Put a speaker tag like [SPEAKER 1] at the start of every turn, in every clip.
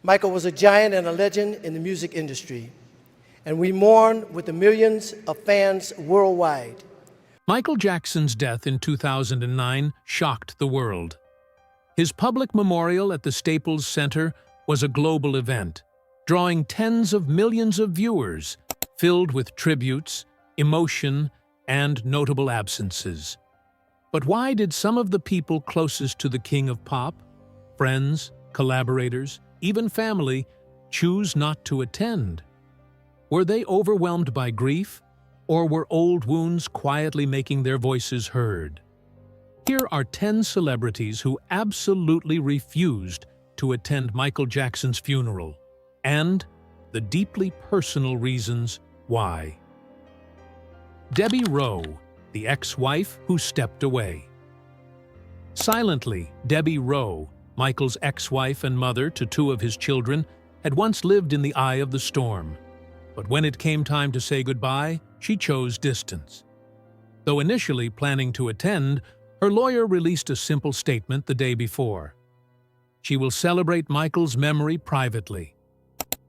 [SPEAKER 1] Michael was a giant and a legend in the music industry, and we mourn with the millions of fans worldwide.
[SPEAKER 2] Michael Jackson's death in 2009 shocked the world. His public memorial at the Staples Center was a global event, drawing tens of millions of viewers, filled with tributes, emotion, and notable absences. But why did some of the people closest to the King of Pop, friends, collaborators, even family, choose not to attend? Were they overwhelmed by grief, or were old wounds quietly making their voices heard? Here are 10 celebrities who absolutely refused to attend Michael Jackson's funeral, and the deeply personal reasons why. Debbie Rowe, the ex-wife who stepped away. Silently, Debbie Rowe, Michael's ex-wife and mother to 2 of his children, had once lived in the eye of the storm. But when it came time to say goodbye, she chose distance. Though initially planning to attend, her lawyer released a simple statement the day before. She will celebrate Michael's memory privately.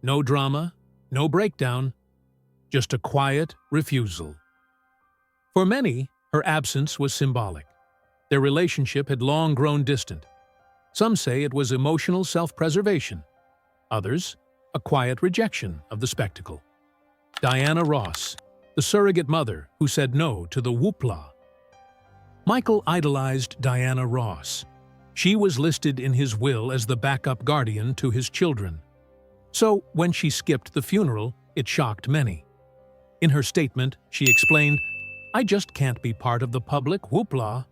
[SPEAKER 2] No drama, no breakdown, just a quiet refusal. For many, her absence was symbolic. Their relationship had long grown distant. Some say it was emotional self-preservation. Others, a quiet rejection of the spectacle. Diana Ross, the surrogate mother who said no to the whoopla. Michael idolized Diana Ross. She was listed in his will as the backup guardian to his children. So, when she skipped the funeral, it shocked many. In her statement, she explained, "I just can't be part of the public whoopla."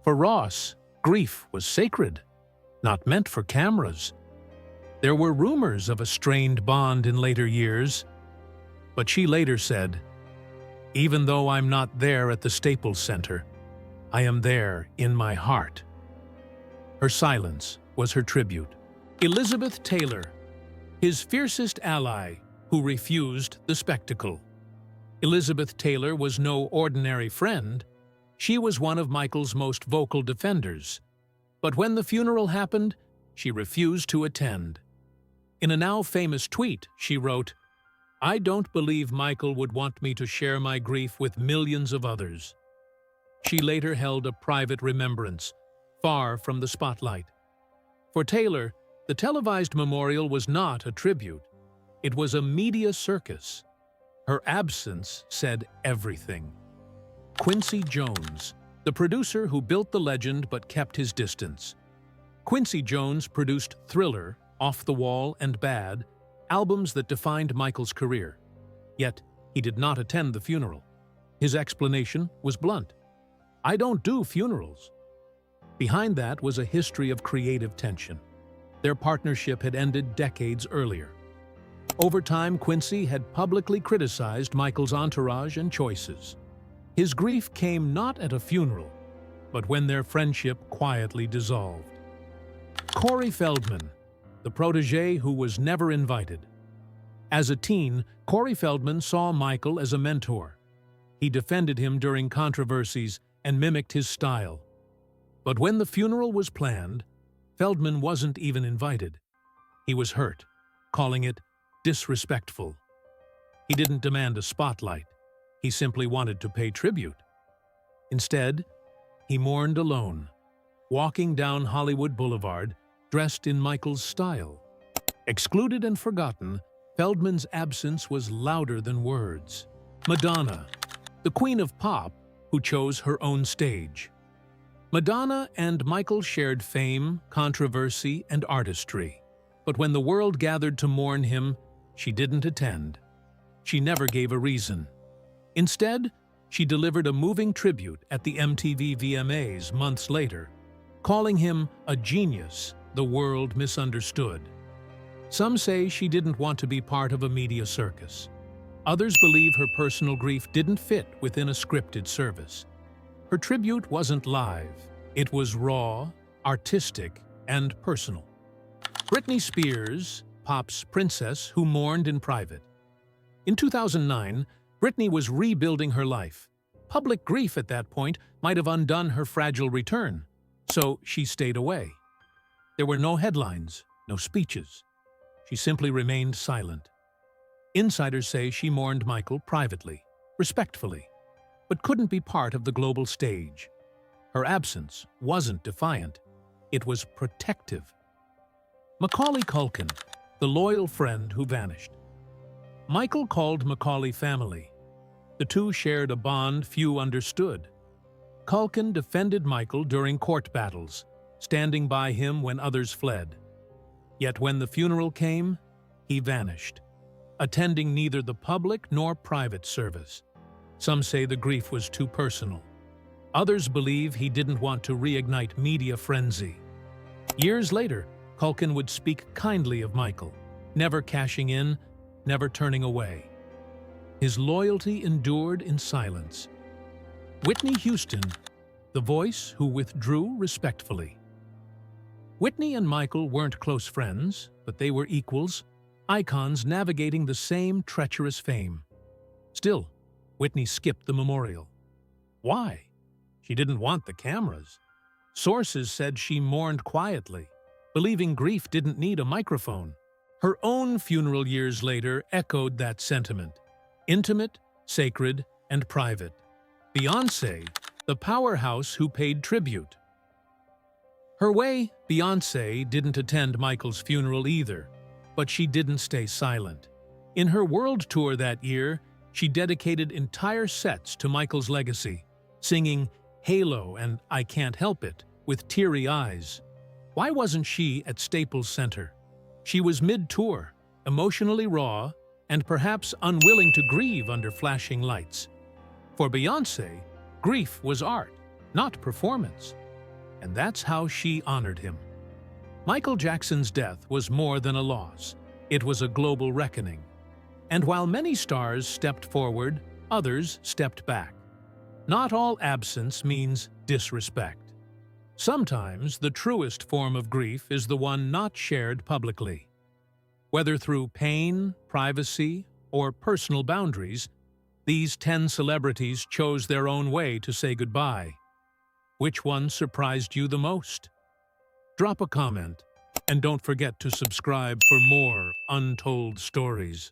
[SPEAKER 2] For Ross, grief was sacred, not meant for cameras. There were rumors of a strained bond in later years, but she later said, "Even though I'm not there at the Staples Center, I am there in my heart." Her silence was her tribute. Elizabeth Taylor, his fiercest ally who refused the spectacle. Elizabeth Taylor was no ordinary friend. She was one of Michael's most vocal defenders. But when the funeral happened, she refused to attend. In a now famous tweet, she wrote, "I don't believe Michael would want me to share my grief with millions of others." She later held a private remembrance, far from the spotlight. For Taylor, the televised memorial was not a tribute. It was a media circus. Her absence said everything. Quincy Jones, the producer who built the legend but kept his distance. Quincy Jones produced Thriller, Off the Wall, and Bad, albums that defined Michael's career. Yet, he did not attend the funeral. His explanation was blunt. "I don't do funerals." Behind that was a history of creative tension. Their partnership had ended decades earlier. Over time, Quincy had publicly criticized Michael's entourage and choices. His grief came not at a funeral, but when their friendship quietly dissolved. Corey Feldman, the protege who was never invited. As a teen, Corey Feldman saw Michael as a mentor. He defended him during controversies and mimicked his style. But when the funeral was planned, Feldman wasn't even invited. He was hurt, calling it disrespectful. He didn't demand a spotlight. He simply wanted to pay tribute. Instead, he mourned alone, walking down Hollywood Boulevard, dressed in Michael's style. Excluded and forgotten, Feldman's absence was louder than words. Madonna, the queen of pop, who chose her own stage. Madonna and Michael shared fame, controversy, and artistry. But when the world gathered to mourn him, she didn't attend. She never gave a reason. Instead, she delivered a moving tribute at the MTV VMAs months later, calling him a genius the world misunderstood. Some say she didn't want to be part of a media circus. Others believe her personal grief didn't fit within a scripted service. Her tribute wasn't live. It was raw, artistic, and personal. Britney Spears, pop's princess who mourned in private. In 2009, Britney was rebuilding her life. Public grief at that point might have undone her fragile return, so she stayed away. There were no headlines, no speeches. she simply remained silent. Insiders say she mourned Michael privately, respectfully, but couldn't be part of the global stage. Her absence wasn't defiant, it was protective. Macaulay Culkin, the loyal friend who vanished. Michael called Macaulay family. The two shared a bond few understood. Culkin defended Michael during court battles, standing by him when others fled. Yet when the funeral came, he vanished, attending neither the public nor private service. Some say the grief was too personal. Others believe he didn't want to reignite media frenzy. Years later, Culkin would speak kindly of Michael, never cashing in, never turning away. His loyalty endured in silence. Whitney Houston, the voice who withdrew respectfully. Whitney and Michael weren't close friends, but they were equals, icons navigating the same treacherous fame. Still, Whitney skipped the memorial. Why? She didn't want the cameras. Sources said she mourned quietly, believing grief didn't need a microphone. Her own funeral years later echoed that sentiment. Intimate, sacred, and private. Beyoncé, the powerhouse who paid tribute. Her way, Beyoncé didn't attend Michael's funeral either, but she didn't stay silent. In her world tour that year, she dedicated entire sets to Michael's legacy, singing Halo and I Can't Help It with teary eyes. Why wasn't she at Staples Center? She was mid-tour, emotionally raw, and perhaps unwilling to grieve under flashing lights. For Beyoncé, grief was art, not performance. And that's how she honored him. Michael Jackson's death was more than a loss. It was a global reckoning. And while many stars stepped forward, others stepped back. Not all absence means disrespect. Sometimes the truest form of grief is the one not shared publicly. Whether through pain, privacy, or personal boundaries, these 10 celebrities chose their own way to say goodbye. Which one surprised you the most? Drop a comment, and don't forget to subscribe for more untold stories.